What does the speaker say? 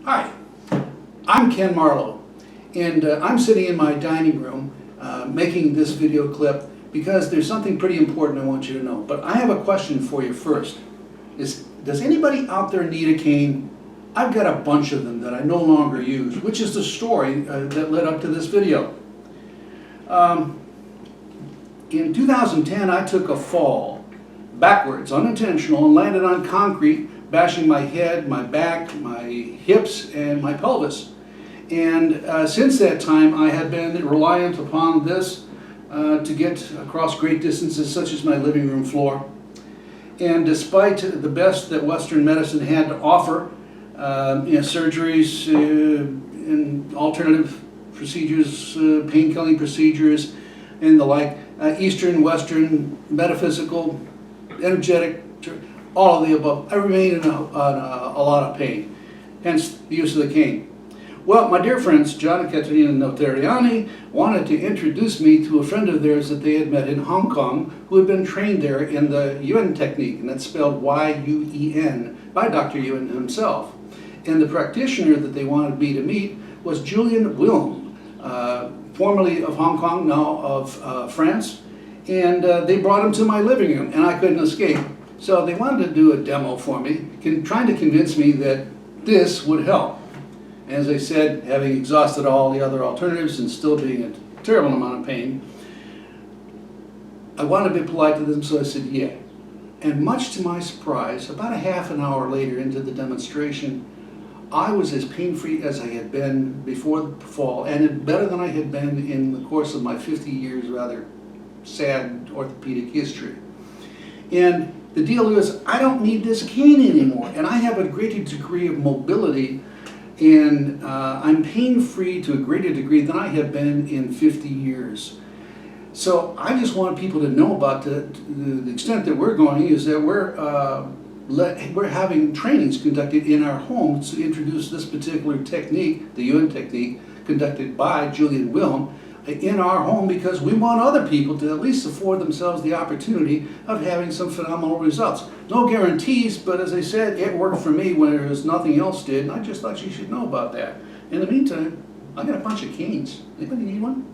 Hi, I'm Ken Marlowe, and I'm sitting in my dining room making this video clip because there's something pretty important I want you to know. But I have a question for you first. Does anybody out there need a cane? I've got a bunch of them that I no longer use, which is the story that led up to this video. In 2010, I took a fall backwards, unintentional, and landed on concrete, bashing my head, my back, my hips, and my pelvis. And since that time, I had been reliant upon this to get across great distances, such as my living room floor. And despite the best that Western medicine had to offer, surgeries and alternative procedures, pain-killing procedures, and the like, Eastern, Western, metaphysical, energetic, all of the above, I remain in a lot of pain, hence the use of the cane. Well, my dear friends, John and Katerina Notariani wanted to introduce me to a friend of theirs that they had met in Hong Kong who had been trained there in the Yuen technique, and that's spelled Y-U-E-N, by Dr. Yuen himself. And the practitioner that they wanted me to meet was Julien Wilm, formerly of Hong Kong, now of France, and they brought him to my living room, and I couldn't escape. So they wanted to do a demo for me, trying to convince me that this would help. As I said, having exhausted all the other alternatives and still being in a terrible amount of pain, I wanted to be polite to them, so I said, yeah. And much to my surprise, about a half an hour later into the demonstration, I was as pain-free as I had been before the fall, and better than I had been in the course of my 50 years rather sad orthopedic history. And the deal is, I don't need this cane anymore, and I have a greater degree of mobility, and I'm pain-free to a greater degree than I have been in 50 years. So I just want people to know about the extent that we're going is that we're having trainings conducted in our homes to introduce this particular technique, the Yuen technique, conducted by Julien Wilm, in our home because we want other people to at least afford themselves the opportunity of having some phenomenal results. No guarantees, but as I said, it worked for me when there was nothing else did, and I just thought you should know about that. In the meantime, I got a bunch of canes. Anybody need one?